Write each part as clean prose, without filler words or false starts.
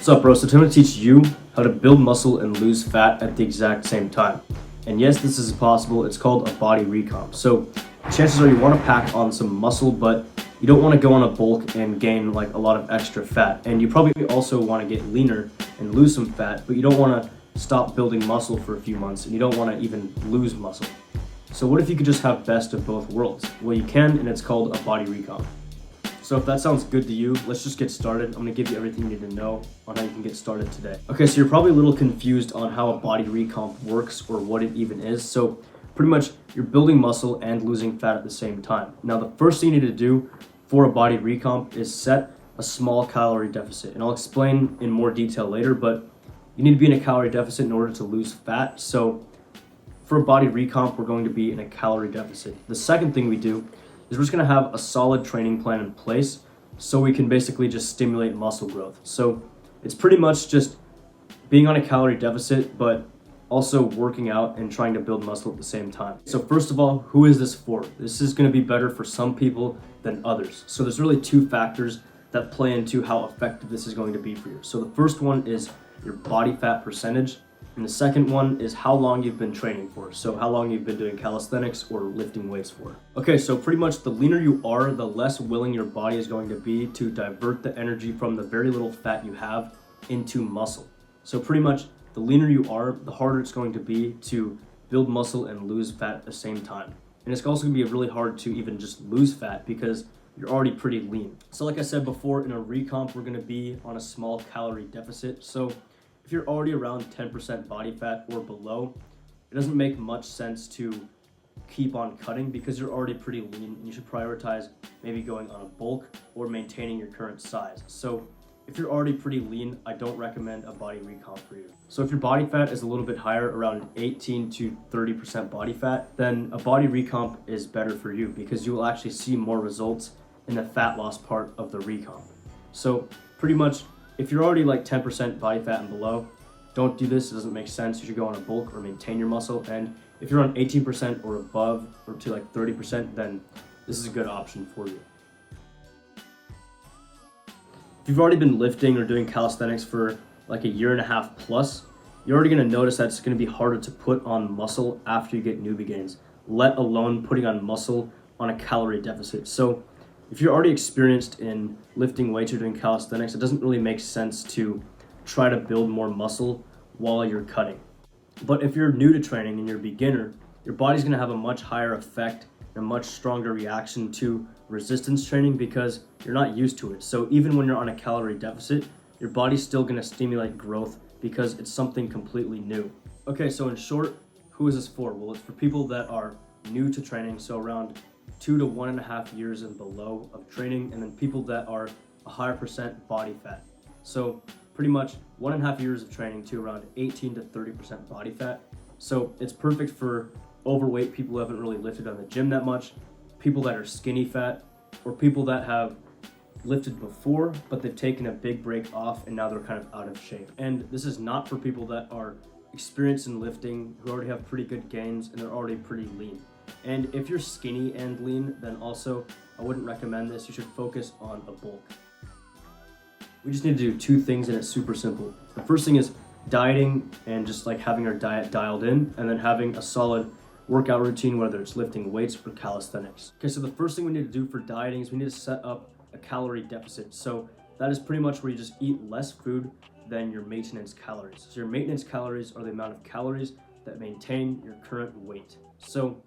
What's up, bro? So today I'm going to teach you how to build muscle and lose fat at the exact same time. And yes, this is possible. It's called a body recomp. So chances are you want to pack on some muscle, but you don't want to go on a bulk and gain like a lot of extra fat. And you probably also want to get leaner and lose some fat, but you don't want to stop building muscle for a few months, and you don't want to even lose muscle. So what if you could just have best of both worlds? Well, you can, and it's called a body recomp. So if that sounds good to you, let's just get started. I'm gonna give you everything you need to know on how you can get started today. Okay, so you're probably a little confused on how a body recomp works or what it even is. So pretty much you're building muscle and losing fat at the same time. Now the first thing you need to do for a body recomp is set a small calorie deficit. And I'll explain in more detail later, but you need to be in a calorie deficit in order to lose fat. So for a body recomp, we're going to be in a calorie deficit. The second thing we do is we're just gonna have a solid training plan in place so we can basically just stimulate muscle growth. So it's pretty much just being on a calorie deficit, but also working out and trying to build muscle at the same time. So first of all, who is this for? This is gonna be better for some people than others. So there's really two factors that play into how effective this is going to be for you. So the first one is your body fat percentage, and the second one is how long you've been training for. So how long you've been doing calisthenics or lifting weights for. Okay, so pretty much the leaner you are, the less willing your body is going to be to divert the energy from the very little fat you have into muscle. So pretty much the leaner you are, the harder it's going to be to build muscle and lose fat at the same time. And it's also gonna be really hard to even just lose fat because you're already pretty lean. So like I said before, in a recomp, we're gonna be on a small calorie deficit. So if you're already around 10% body fat or below, it doesn't make much sense to keep on cutting because you're already pretty lean, and you should prioritize maybe going on a bulk or maintaining your current size. So if you're already pretty lean, I don't recommend a body recomp for you. So if your body fat is a little bit higher, around 18 to 30% body fat, then a body recomp is better for you because you will actually see more results in the fat loss part of the recomp. So pretty much, if you're already like 10% body fat and below, don't do this. It doesn't make sense. You should go on a bulk or maintain your muscle. And if you're on 18% or above, or to like 30%, then this is a good option for you. If you've already been lifting or doing calisthenics for like a year and a half plus, you're already gonna notice that it's gonna be harder to put on muscle after you get newbie gains, let alone putting on muscle on a calorie deficit. So if you're already experienced in lifting weights or doing calisthenics, it doesn't really make sense to try to build more muscle while you're cutting. But if you're new to training and you're a beginner, your body's gonna have a much higher effect and a much stronger reaction to resistance training because you're not used to it. So even when you're on a calorie deficit, your body's still gonna stimulate growth because it's something completely new. Okay, so in short, who is this for? Well, it's for people that are new to training, so around 2 to 1.5 years and below of training, and then people that are a higher percent body fat. So pretty much 1.5 years of training to around 18 to 30% body fat. So it's perfect for overweight people who haven't really lifted on the gym that much, people that are skinny fat, or people that have lifted before, but they've taken a big break off and now they're kind of out of shape. And this is not for people that are experienced in lifting, who already have pretty good gains and they're already pretty lean. And if you're skinny and lean, then also I wouldn't recommend this. You should focus on a bulk. We just need to do two things, and it's super simple. The first thing is dieting and just like having our diet dialed in, and then having a solid workout routine, whether it's lifting weights or calisthenics. Okay, so the first thing we need to do for dieting is we need to set up a calorie deficit. So that is pretty much where you just eat less food than your maintenance calories. So your maintenance calories are the amount of calories that maintain your current weight. So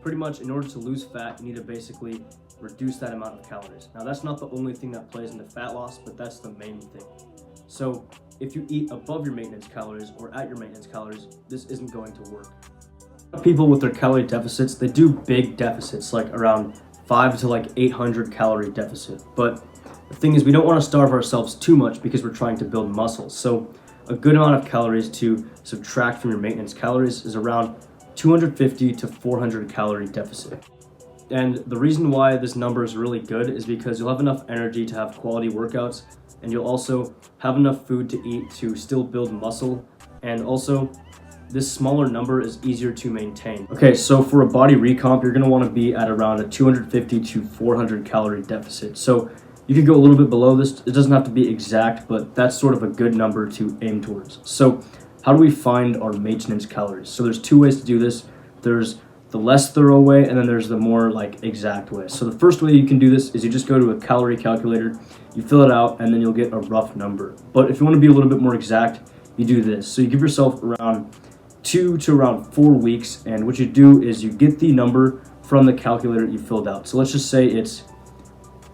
pretty much in order to lose fat, you need to basically reduce that amount of calories. Now that's not the only thing that plays into fat loss, but that's the main thing. So if you eat above your maintenance calories or at your maintenance calories, this isn't going to work. People with their calorie deficits, they do big deficits, like around 5 to like 800 calorie deficit. But the thing is, we don't want to starve ourselves too much because we're trying to build muscle. So a good amount of calories to subtract from your maintenance calories is around 250 to 400 calorie deficit. And the reason why this number is really good is because you'll have enough energy to have quality workouts, and you'll also have enough food to eat to still build muscle, and also this smaller number is easier to maintain. Okay, so for a body recomp, you're gonna wanna be at around a 250 to 400 calorie deficit. So You could go a little bit below this. It doesn't have to be exact, but that's sort of a good number to aim towards. So how do we find our maintenance calories? So there's two ways to do this. There's the less thorough way, and then there's the more like exact way. So the first way you can do this is you just go to a calorie calculator, you fill it out, and then you'll get a rough number. But if you want to be a little bit more exact, you do this. So you give yourself around 2 to around 4 weeks, and what you do is you get the number from the calculator you filled out. So let's just say it's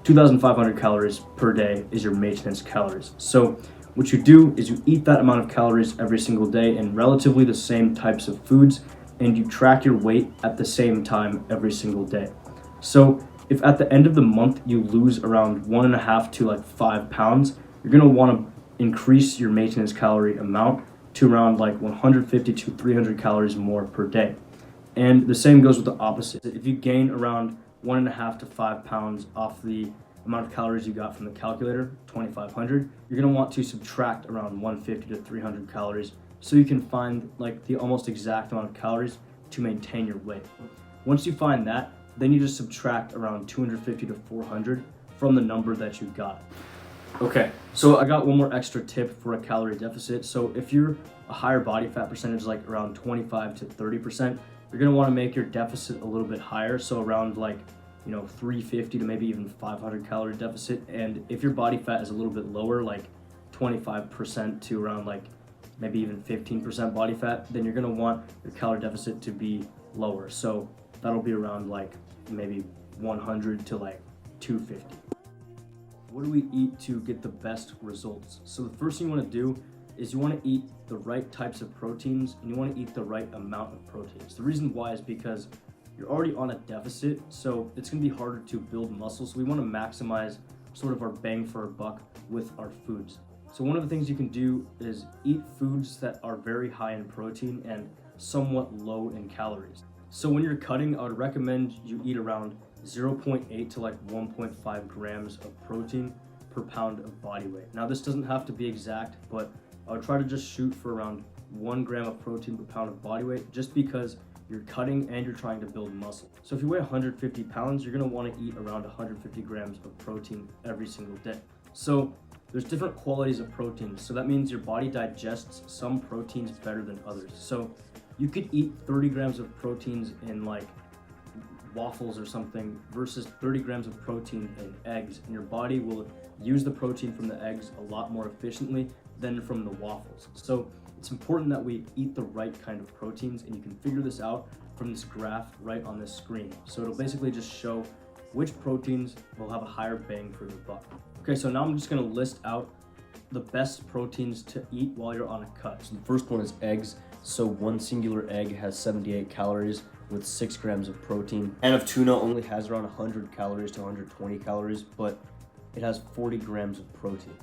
2,500 calories per day is your maintenance calories. So what you do is you eat that amount of calories every single day in relatively the same types of foods, and you track your weight at the same time every single day. So if at the end of the month you lose around 1.5 to like 5 pounds, you're gonna wanna increase your maintenance calorie amount to around like 150 to 300 calories more per day. And the same goes with the opposite. If you gain around 1.5 to 5 pounds off the amount of calories you got from the calculator, 2,500, you're gonna want to subtract around 150 to 300 calories so you can find like the almost exact amount of calories to maintain your weight. Once you find that, then you just subtract around 250 to 400 from the number that you got. Okay, so I got one more extra tip for a calorie deficit. So if you're a higher body fat percentage, like around 25 to 30%, you're gonna wanna make your deficit a little bit higher. So around like, 350 to maybe even 500 calorie deficit. And if your body fat is a little bit lower, like 25% to around like maybe even 15% body fat, then you're gonna want your calorie deficit to be lower. So that'll be around like maybe 100 to like 250. What do we eat to get the best results? So the first thing you wanna do is you wanna eat the right types of proteins, and you wanna eat the right amount of proteins. The reason why is because you're already on a deficit, so it's gonna be harder to build muscle. So we wanna maximize sort of our bang for our buck with our foods. So one of the things you can do is eat foods that are very high in protein and somewhat low in calories. So when you're cutting, I would recommend you eat around 0.8 to like 1.5 grams of protein per pound of body weight. Now this doesn't have to be exact, but I would try to just shoot for around 1 gram of protein per pound of body weight, just because you're cutting and you're trying to build muscle. So if you weigh 150 pounds, you're gonna wanna eat around 150 grams of protein every single day. So there's different qualities of proteins. So that means your body digests some proteins better than others. So you could eat 30 grams of proteins in like waffles or something versus 30 grams of protein in eggs, and your body will use the protein from the eggs a lot more efficiently than from the waffles. So it's important that we eat the right kind of proteins, and you can figure this out from this graph right on this screen. So it'll basically just show which proteins will have a higher bang for your buck. Okay, so now I'm just gonna list out the best proteins to eat while you're on a cut. So the first one is eggs. So one singular egg has 78 calories with 6 grams of protein. And of tuna only has around 100 calories to 120 calories, but it has 40 grams of protein.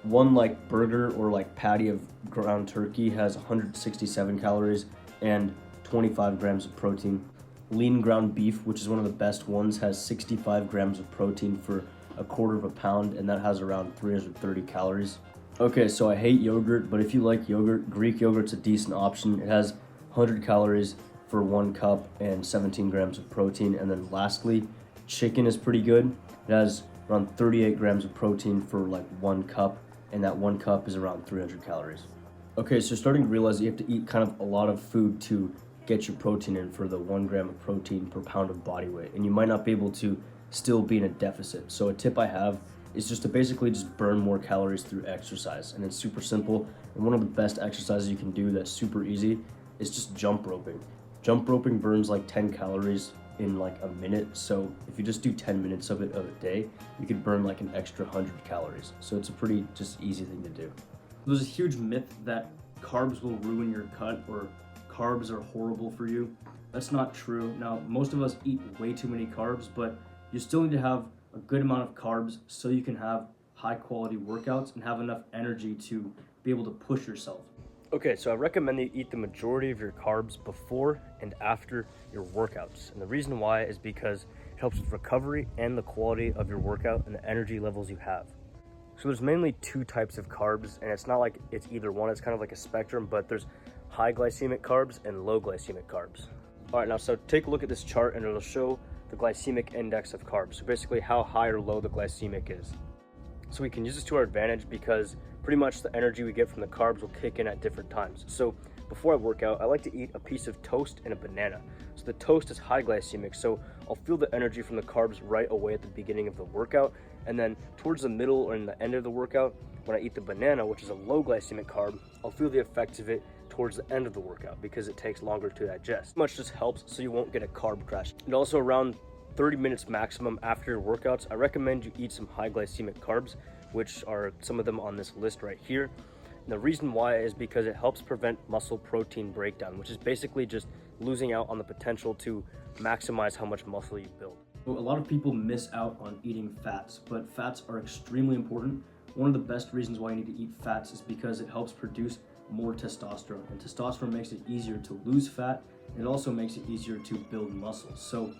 One like burger or like patty of ground turkey has 167 calories and 25 grams of protein. Lean ground beef, which is one of the best ones, has 65 grams of protein for a quarter of a pound, and that has around 330 calories. Okay, so I hate yogurt, but if you like yogurt, Greek yogurt's a decent option. It has 100 calories for 1 cup and 17 grams of protein. And then lastly, chicken is pretty good. It has around 38 grams of protein for like 1 cup, and that 1 cup is around 300 calories. Okay, so starting to realize that you have to eat kind of a lot of food to get your protein in for the 1 gram of protein per pound of body weight, and you might not be able to still be in a deficit. So a tip I have is just to basically just burn more calories through exercise, and it's super simple. And one of the best exercises you can do that's super easy is just jump roping. Jump roping burns like 10 calories in like a minute, so if you just do 10 minutes of it a day, you could burn like an extra 100 calories. So it's a pretty just easy thing to do. There's a huge myth that carbs will ruin your cut or carbs are horrible for you. That's not true. Now, most of us eat way too many carbs, but you still need to have a good amount of carbs so you can have high quality workouts and have enough energy to be able to push yourself. Okay, so I recommend that you eat the majority of your carbs before and after your workouts. And the reason why is because it helps with recovery and the quality of your workout and the energy levels you have. So there's mainly 2 types of carbs, and it's not like it's either one, it's kind of like a spectrum, but there's high glycemic carbs and low glycemic carbs. All right, now so take a look at this chart and it'll show the glycemic index of carbs. So basically how high or low the glycemic is. So we can use this to our advantage because pretty much the energy we get from the carbs will kick in at different times. So before I work out, I like to eat a piece of toast and a banana. So the toast is high glycemic, so I'll feel the energy from the carbs right away at the beginning of the workout. And then towards the middle or in the end of the workout, when I eat the banana, which is a low glycemic carb, I'll feel the effects of it towards the end of the workout because it takes longer to digest. Pretty much just helps so you won't get a carb crash. And also around 30 minutes maximum after your workouts, I recommend you eat some high glycemic carbs, which are some of them on this list right here. And the reason why is because it helps prevent muscle protein breakdown, which is basically just losing out on the potential to maximize how much muscle you build. So a lot of people miss out on eating fats, but fats are extremely important. One of the best reasons why you need to eat fats is because it helps produce more testosterone, and testosterone makes it easier to lose fat, and it also makes it easier to build muscle. So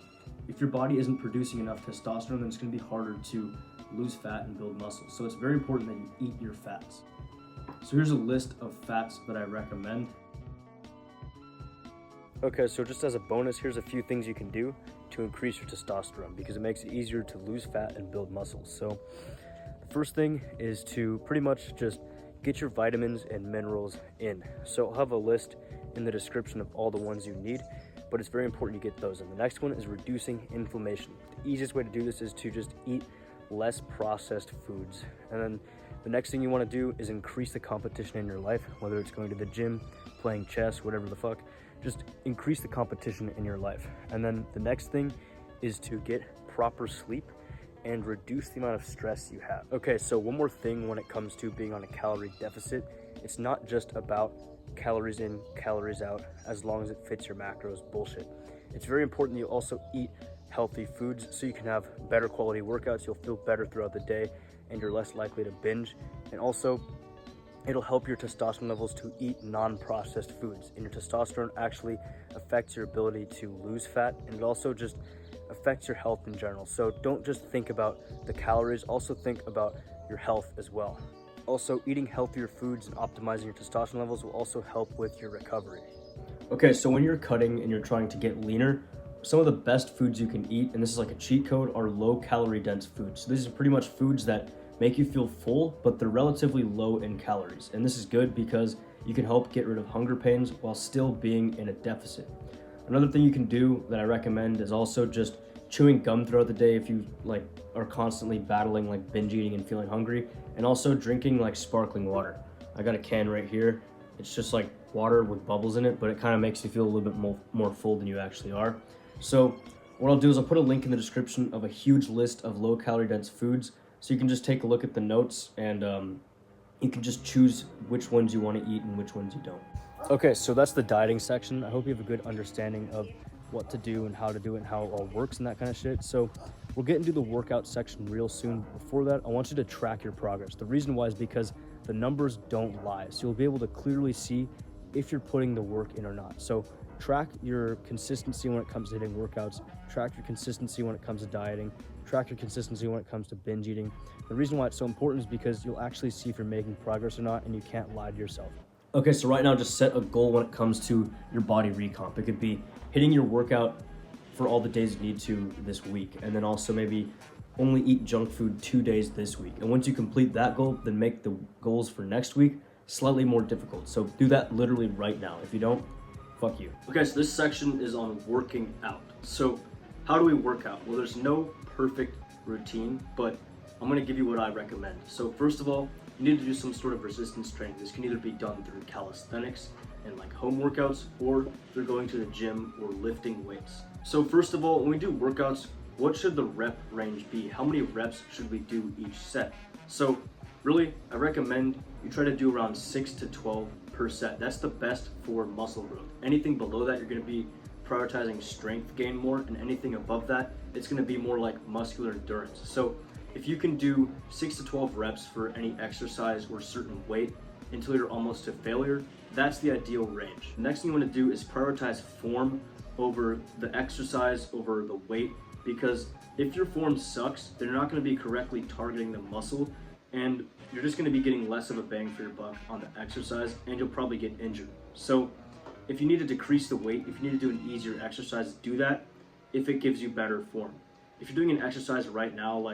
if your body isn't producing enough testosterone, then it's going to be harder to lose fat and build muscle. So it's very important that you eat your fats. So here's a list of fats that I recommend. Okay, so just as a bonus, here's a few things you can do to increase your testosterone because it makes it easier to lose fat and build muscle. So the first thing is to pretty much just get your vitamins and minerals in. So I'll have a list in the description of all the ones you need, but it's very important you get those in. The next one is reducing inflammation. The easiest way to do this is to just eat less processed foods. And then the next thing you want to do is increase the competition in your life, whether it's going to the gym, playing chess, whatever the fuck. Just increase the competition in your life. And then the next thing is to get proper sleep and reduce the amount of stress you have. Okay, so one more thing when it comes to being on a calorie deficit, it's not just about calories in, calories out, as long as it fits your macros bullshit. It's very important you also eat healthy foods so you can have better quality workouts, you'll feel better throughout the day, and you're less likely to binge. And also, it'll help your testosterone levels to eat non-processed foods. And your testosterone actually affects your ability to lose fat, and it also just affects your health in general. So don't just think about the calories, also think about your health as well. Also, eating healthier foods and optimizing your testosterone levels will also help with your recovery. Okay, so when you're cutting and you're trying to get leaner, some of the best foods you can eat, and this is like a cheat code, are low calorie dense foods. So these are pretty much foods that make you feel full, but they're relatively low in calories. And this is good because you can help get rid of hunger pains while still being in a deficit. Another thing you can do that I recommend is also just chewing gum throughout the day if you are constantly battling binge eating and feeling hungry, and also drinking sparkling water. I got a can right here. It's just like water with bubbles in it, but it kind of makes you feel a little bit more full than you actually are. So what I'll do is I'll put a link in the description of a huge list of low calorie dense foods, so you can just take a look at the notes and you can just choose which ones you want to eat and which ones you don't. Okay, so that's the dieting section. I hope you have a good understanding of what to do and how to do it and how it all works and that kind of shit. So we'll get into the workout section real soon. Before that, I want you to track your progress. The reason why is because the numbers don't lie. So you'll be able to clearly see if you're putting the work in or not. So track your consistency when it comes to hitting workouts, track your consistency when it comes to dieting, track your consistency when it comes to binge eating. The reason why it's so important is because you'll actually see if you're making progress or not, and you can't lie to yourself. Okay, so right now just set a goal when it comes to your body recomp. It could be hitting your workout for all the days you need to this week, and then also maybe only eat junk food 2 days this week. And once you complete that goal, then make the goals for next week slightly more difficult. So do that literally right now. If you don't, fuck you. Okay, so this section is on working out. So how do we work out? Well, there's no perfect routine, but I'm gonna give you what I recommend. So first of all, you need to do some sort of resistance training. This can either be done through calisthenics and home workouts, or through going to the gym or lifting weights. So first of all, when we do workouts, what should the rep range be? How many reps should we do each set? So really, I recommend you try to do around 6 to 12 per set. That's the best for muscle growth. Anything below that, you're gonna be prioritizing strength gain more, and anything above that, it's gonna be more like muscular endurance. So if you can do 6 to 12 reps for any exercise or certain weight until you're almost to failure, that's the ideal range. The next thing you want to do is prioritize form over the exercise, over the weight, because if your form sucks, then you're not going to be correctly targeting the muscle, and you're just going to be getting less of a bang for your buck on the exercise, and you'll probably get injured. So if you need to decrease the weight, if you need to do an easier exercise, do that if it gives you better form. If you're doing an exercise right now,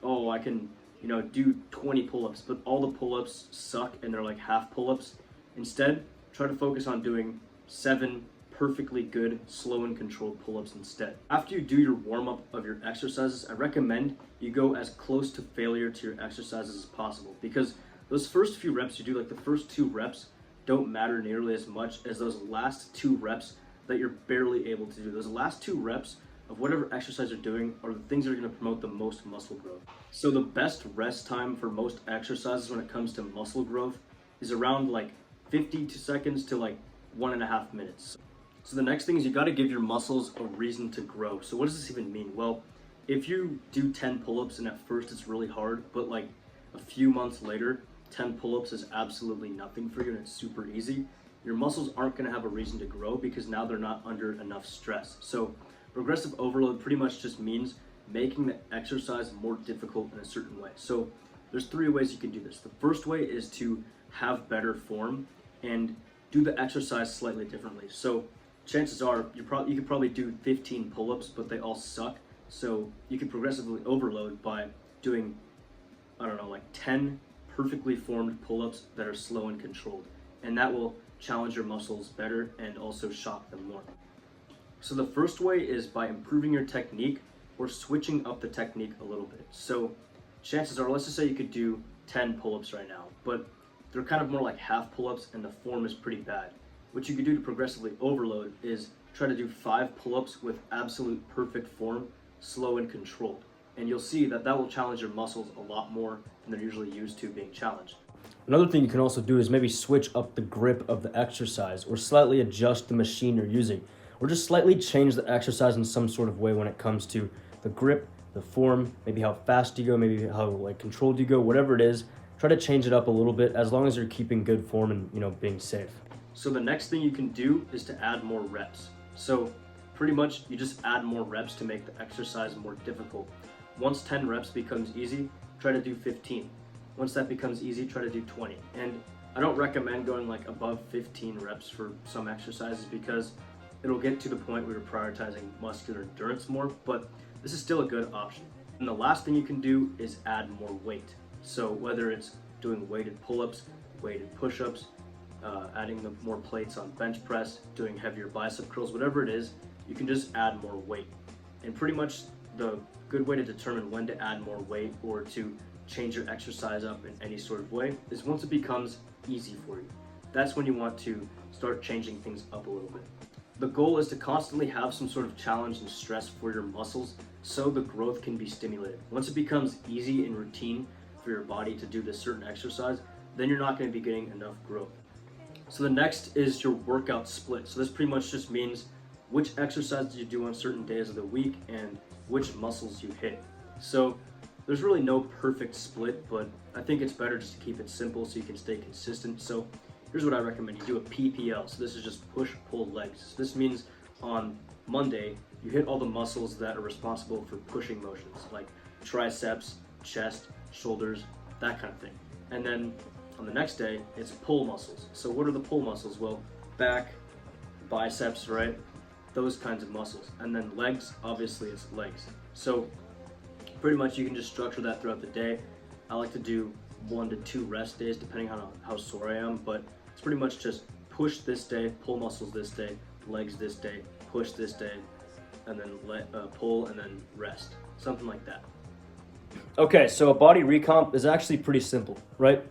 oh, I can do 20 pull-ups, but all the pull-ups suck and they're like half pull-ups. Instead, try to focus on doing 7 perfectly good, slow and controlled pull-ups instead. After you do your warm-up of your exercises, I recommend you go as close to failure to your exercises as possible, because those first few reps you do, like the first 2 reps, don't matter nearly as much as those last 2 reps that you're barely able to do. Those last 2 reps of whatever exercise you're doing are the things that are going to promote the most muscle growth. So the best rest time for most exercises when it comes to muscle growth is around like 50 seconds to like 1.5 minutes. So the next thing is you got to give your muscles a reason to grow. So what does this even mean? Well, if you do 10 pull-ups and at first it's really hard, but like a few months later, 10 pull-ups is absolutely nothing for you and it's super easy, your muscles aren't going to have a reason to grow because now they're not under enough stress. So progressive overload pretty much just means making the exercise more difficult in a certain way. So there's 3 ways you can do this. The first way is to have better form and do the exercise slightly differently. So chances are you could probably do 15 pull-ups, but they all suck. So you can progressively overload by doing, I don't know, like 10 perfectly formed pull-ups that are slow and controlled. And that will challenge your muscles better and also shock them more. So the first way is by improving your technique or switching up the technique a little bit. So chances are, let's just say you could do 10 pull-ups right now, but they're kind of more like half pull-ups and the form is pretty bad. What you could do to progressively overload is try to do 5 pull-ups with absolute perfect form, slow and controlled. And you'll see that that will challenge your muscles a lot more than they're usually used to being challenged. Another thing you can also do is maybe switch up the grip of the exercise or slightly adjust the machine you're using, or just slightly change the exercise in some sort of way when it comes to the grip, the form, maybe how fast you go, maybe how like controlled you go, whatever it is. Try to change it up a little bit as long as you're keeping good form and being safe. So the next thing you can do is to add more reps. So pretty much you just add more reps to make the exercise more difficult. Once 10 reps becomes easy, try to do 15. Once that becomes easy, try to do 20. And I don't recommend going like above 15 reps for some exercises because it'll get to the point where you're prioritizing muscular endurance more, but this is still a good option. And the last thing you can do is add more weight. So whether it's doing weighted pull-ups, weighted push-ups, adding the more plates on bench press, doing heavier bicep curls, whatever it is, you can just add more weight. And pretty much the good way to determine when to add more weight or to change your exercise up in any sort of way is once it becomes easy for you. That's when you want to start changing things up a little bit. The goal is to constantly have some sort of challenge and stress for your muscles so the growth can be stimulated. Once it becomes easy and routine for your body to do this certain exercise, then you're not going to be getting enough growth. So the next is your workout split. So this pretty much just means which exercises you do on certain days of the week and which muscles you hit. So there's really no perfect split, but I think it's better just to keep it simple so you can stay consistent. So here's what I recommend. You do a PPL. So this is just push, pull, legs. So this means on Monday, you hit all the muscles that are responsible for pushing motions, like triceps, chest, shoulders, that kind of thing. And then on the next day, it's pull muscles. So what are the pull muscles? Well, back, biceps, right? Those kinds of muscles. And then legs, obviously it's legs. So pretty much you can just structure that throughout the day. I like to do 1 to 2 rest days depending on how sore I am, but it's pretty much just push this day, pull muscles this day, legs this day, push this day, and then pull and then rest. Something like that. Okay, so a body recomp is actually pretty simple, right?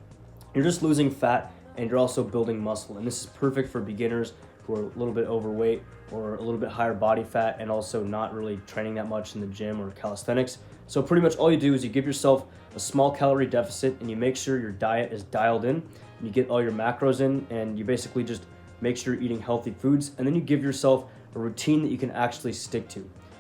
You're just losing fat and you're also building muscle, and this is perfect for beginners who are a little bit overweight or a little bit higher body fat and also not really training that much in the gym or calisthenics. So pretty much all you do is you give yourself a small calorie deficit and you make sure your diet is dialed in and you get all your macros in, and you basically just make sure you're eating healthy foods, and then you give yourself a routine that you can actually stick to.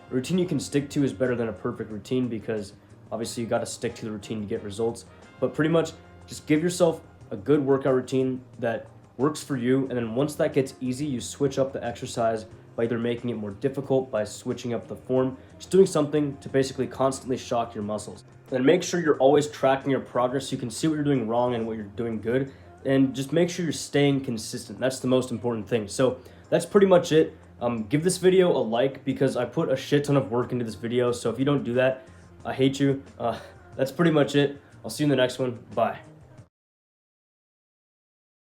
A routine you can stick to is better than a perfect routine because obviously you got to stick to the routine to get results, but pretty much just give yourself a good workout routine that works for you, and then once that gets easy, you switch up the exercise by either making it more difficult by switching up the form, just doing something to basically constantly shock your muscles. Then make sure you're always tracking your progress so you can see what you're doing wrong and what you're doing good, and just make sure you're staying consistent. That's the most important thing. So that's pretty much it. Give this video a like because I put a shit ton of work into this video, so if you don't do that, I hate you. That's pretty much it. I'll see you in the next one. Bye.